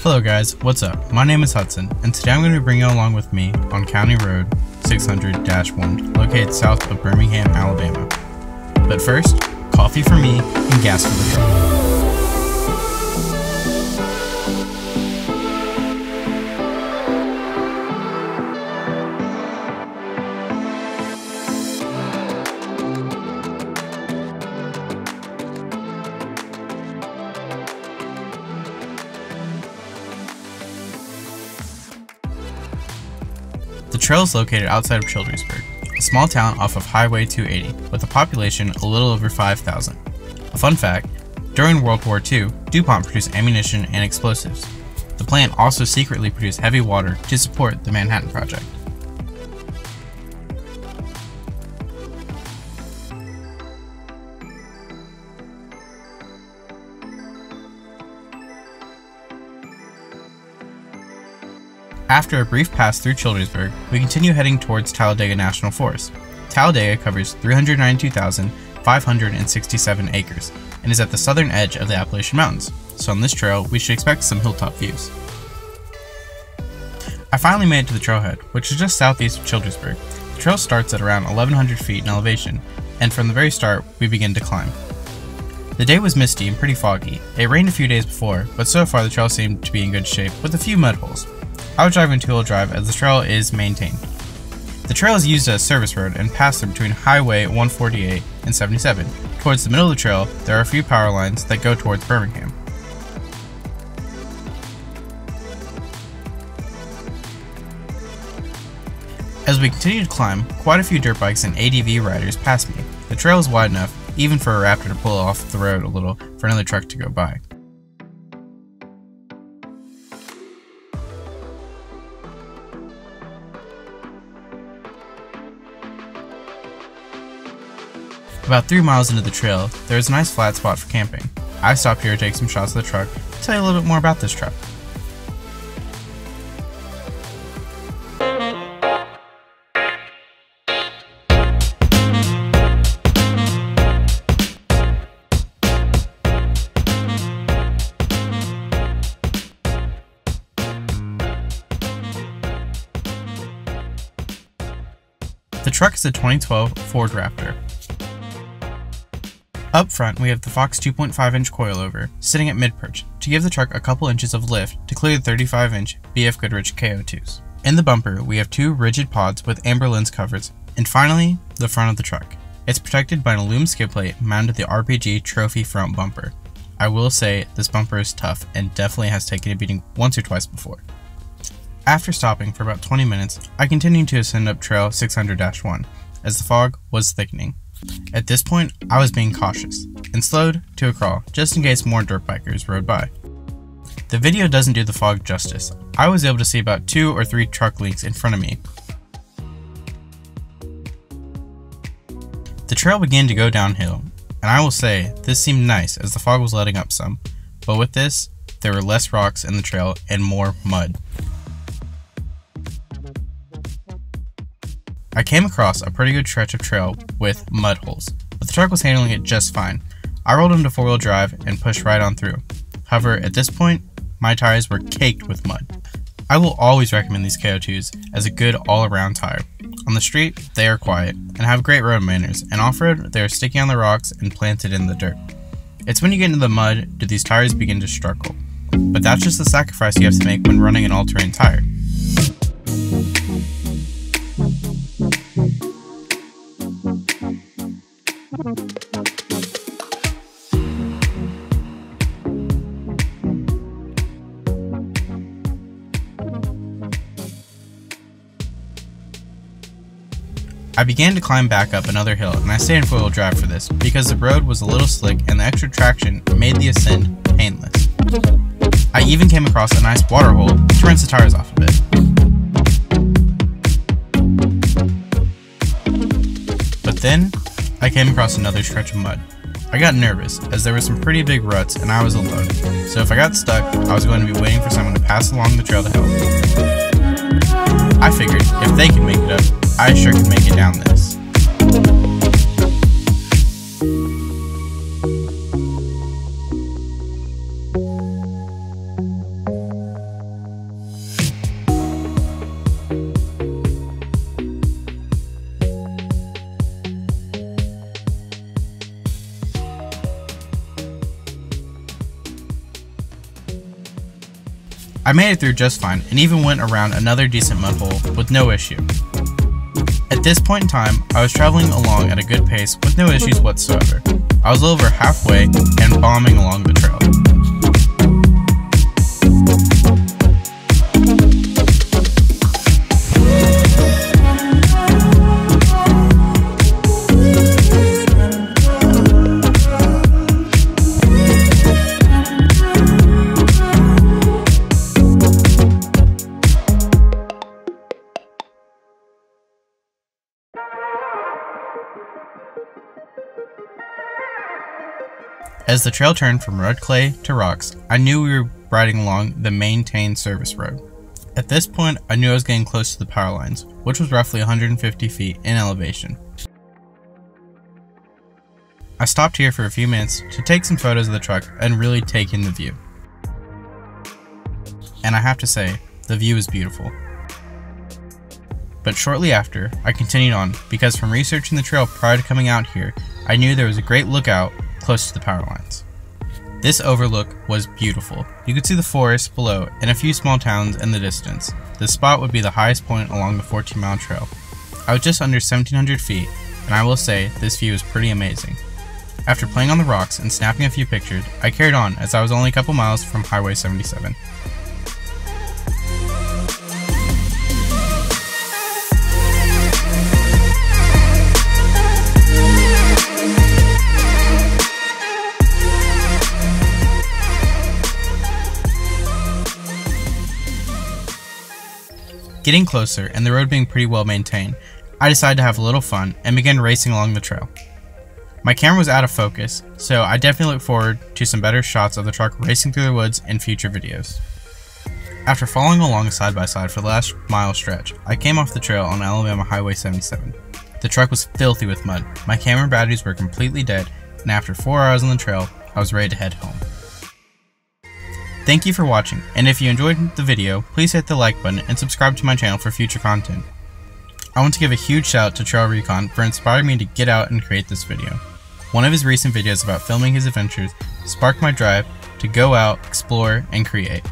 Hello guys, what's up? My name is Hudson, and today I'm going to bring you along with me on County Road 600-1, located south of Birmingham, Alabama. But first, coffee for me and gas for the truck. The trail is located outside of Childersburg, a small town off of Highway 280 with a population a little over 5,000. A fun fact, during World War II, DuPont produced ammunition and explosives. The plant also secretly produced heavy water to support the Manhattan Project. After a brief pass through Childersburg, we continue heading towards Talladega National Forest. Talladega covers 392,567 acres and is at the southern edge of the Appalachian Mountains, so on this trail we should expect some hilltop views. I finally made it to the trailhead, which is just southeast of Childersburg. The trail starts at around 1,100 feet in elevation, and from the very start we begin to climb. The day was misty and pretty foggy. It rained a few days before, but so far the trail seemed to be in good shape with a few mud holes. I was driving two-wheel drive as the trail is maintained. The trail is used as a service road and passes through between Highway 148 and 77. Towards the middle of the trail, there are a few power lines that go towards Birmingham. As we continue to climb, quite a few dirt bikes and ADV riders pass me. The trail is wide enough, even for a Raptor to pull off the road a little for another truck to go by. About 3 miles into the trail, there is a nice flat spot for camping. I stopped here to take some shots of the truck to tell you a little bit more about this truck. The truck is a 2012 Ford Raptor. Up front, we have the Fox 2.5-inch coilover sitting at mid-perch to give the truck a couple inches of lift to clear the 35-inch BF Goodrich KO2s. In the bumper, we have two rigid pods with amber lens covers, and finally, the front of the truck. It's protected by an aluminum skid plate mounted to the RPG Trophy front bumper. I will say, this bumper is tough and definitely has taken a beating once or twice before. After stopping for about 20 minutes, I continued to ascend up Trail 600-1, as the fog was thickening. At this point, I was being cautious, and slowed to a crawl, just in case more dirt bikers rode by. The video doesn't do the fog justice. I was able to see about 2 or 3 truck links in front of me. The trail began to go downhill, and I will say, this seemed nice as the fog was letting up some, but with this, there were less rocks in the trail and more mud. I came across a pretty good stretch of trail with mud holes, but the truck was handling it just fine. I rolled into four-wheel drive and pushed right on through. However, at this point, my tires were caked with mud. I will always recommend these KO2s as a good all-around tire. On the street, they are quiet and have great road manners, and off-road, they are sticky on the rocks and planted in the dirt. It's when you get into the mud do these tires begin to struggle, but that's just the sacrifice you have to make when running an all-terrain tire. I began to climb back up another hill, and I stayed in four-wheel drive for this because the road was a little slick and the extra traction made the ascent painless. I even came across a nice water hole to rinse the tires off a bit. But then, I came across another stretch of mud. I got nervous as there were some pretty big ruts and I was alone, so if I got stuck, I was going to be waiting for someone to pass along the trail to help. I figured if they could make it up, I sure could make it down this. I made it through just fine and even went around another decent mud hole with no issue. At this point in time, I was traveling along at a good pace with no issues whatsoever. I was over halfway and bombing along the trail. As the trail turned from road clay to rocks, I knew we were riding along the maintained service road. At this point, I knew I was getting close to the power lines, which was roughly 150 feet in elevation. I stopped here for a few minutes to take some photos of the truck and really take in the view. And I have to say, the view is beautiful. But shortly after, I continued on because from researching the trail prior to coming out here, I knew there was a great lookout close to the power lines. This overlook was beautiful. You could see the forest below and a few small towns in the distance. This spot would be the highest point along the 14-mile trail. I was just under 1,700 feet, and I will say this view is pretty amazing. After playing on the rocks and snapping a few pictures, I carried on as I was only a couple miles from Highway 77. Getting closer and the road being pretty well maintained, I decided to have a little fun and began racing along the trail. My camera was out of focus, so I definitely look forward to some better shots of the truck racing through the woods in future videos. After following along side by side for the last mile stretch, I came off the trail on Alabama Highway 77. The truck was filthy with mud, my camera batteries were completely dead, and after 4 hours on the trail, I was ready to head home. Thank you for watching, and if you enjoyed the video, please hit the like button and subscribe to my channel for future content. I want to give a huge shout out to Trail Recon for inspiring me to get out and create this video. One of his recent videos about filming his adventures sparked my drive to go out, explore, and create.